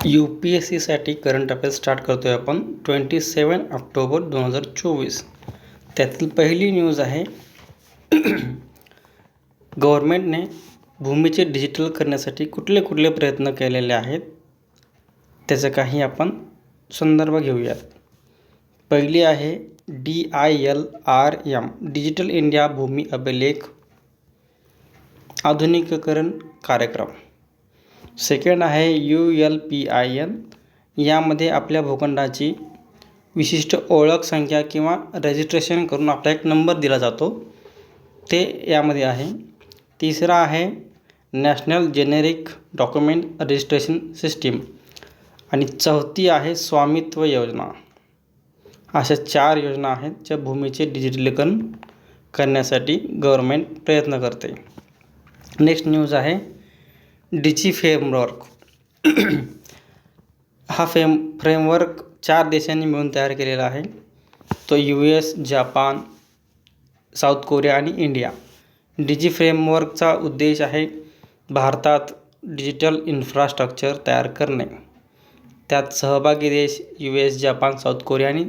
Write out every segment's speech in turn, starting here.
UPSCसाठी current affairs start करतो आहे आपण 27 ऑक्टोबर 2024. त्यातील पहिली न्यूज आहे गव्हर्मेंटने भूमीचे डिजिटल करण्यासाठी कुठले कुठले प्रयत्न केलेले आहेत त्याचा काही आपण संदर्भ घेऊयात. पहिली आहे DILRM डिजिटल इंडिया भूमी अभिलेख आधुनिकीकरण कार्यक्रम. सेकंड आहे ULPIN, यामध्ये आपल्या भूखंडाची विशिष्ट ओळख संख्या किंवा रजिस्ट्रेशन करून आपला एक नंबर दिला जातो, ते यामध्ये आहे. तिसरा आहे national generic document registration system आणि चौथी आहे स्वामित्व योजना. अशा 4 योजना आहेत ज्या भूमीचे डिजिटलीकरण करण्यासाठी गव्हर्मेंट प्रयत्न करते. नेक्स्ट न्यूज आहे डिजी फ्रेमवर्क. हा फ्रेमवर्क 4 देशांनी मिळून तयार केलेला आहे. तो US, जापान, साऊथ कोरिया आणि इंडिया. डिजी फ्रेमवर्कचा उद्देश आहे भारतात डिजिटल इन्फ्रास्ट्रक्चर तयार करणे. त्यात सहभागी देश US, जापान, साऊथ कोरिया आणि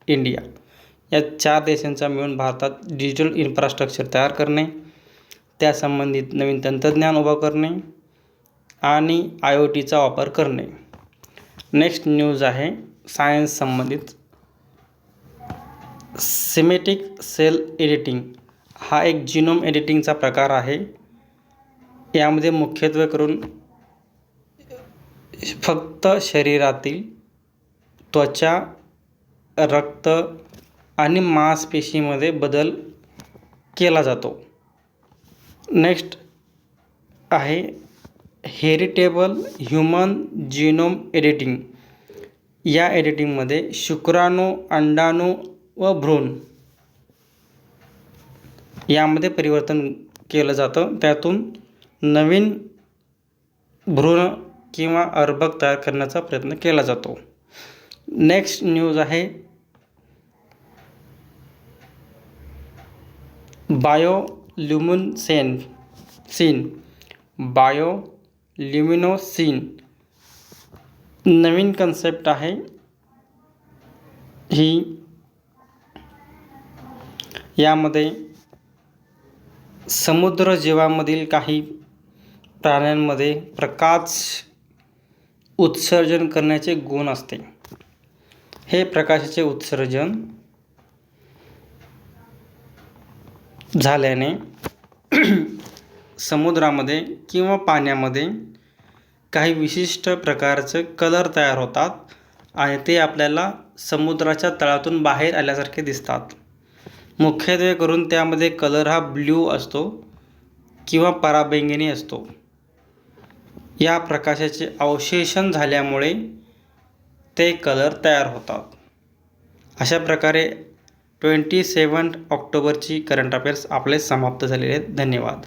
इंडिया या 4 देशांचा मिळून भारतात डिजिटल इन्फ्रास्ट्रक्चर तयार करणे, त्यासंबंधित नवीन तंत्रज्ञान उभा करणे आणि IoTचा वापर करणे. नेक्स्ट न्यूज आहे सायन्स संबंधित. सिमेटिक सेल एडिटिंग हा एक जिनोम एडिटिंगचा प्रकार आहे. यामध्ये मुख्यत्वे करून फक्त शरीरातील त्वचा, रक्त आणि मांसपेशीमध्ये बदल केला जातो. नेक्स्ट आहे हेरिटेबल ह्यूमन जीनोम एडिटिंग. या एडिटिंगमध्ये शुक्राणू, अंडाणू व भ्रूण यामध्ये परिवर्तन केलं जातं. त्यातून नवीन भ्रूण किंवा अर्भक तयार करण्याचा प्रयत्न केला जातो. नेक्स्ट न्यूज आहे बायोल्युमिनोसिन नवीन कन्सेप्ट आहे. ही यामध्ये समुद्र जीवांमधील काही प्राण्यांमध्ये प्रकाश उत्सर्जन करण्याचे गुण असते. हे प्रकाशाचे उत्सर्जन झाल्याने समुद्रामध्ये किंवा पाण्यामध्ये काही विशिष्ट प्रकारचे कलर तयार होतात आणि ते आपल्याला समुद्राच्या तळातून बाहेर आल्यासारखे दिसतात. मुख्यत्वे करून त्यामध्ये कलर हा ब्ल्यू असतो किंवा पराबैंगनी असतो. या प्रकाशाचे अवशेषण झाल्यामुळे ते कलर तयार होतात. अशा प्रकारे 27 ऑक्टोबरची करंट अफेअर्स आपले समाप्त झालेले आहेत. धन्यवाद.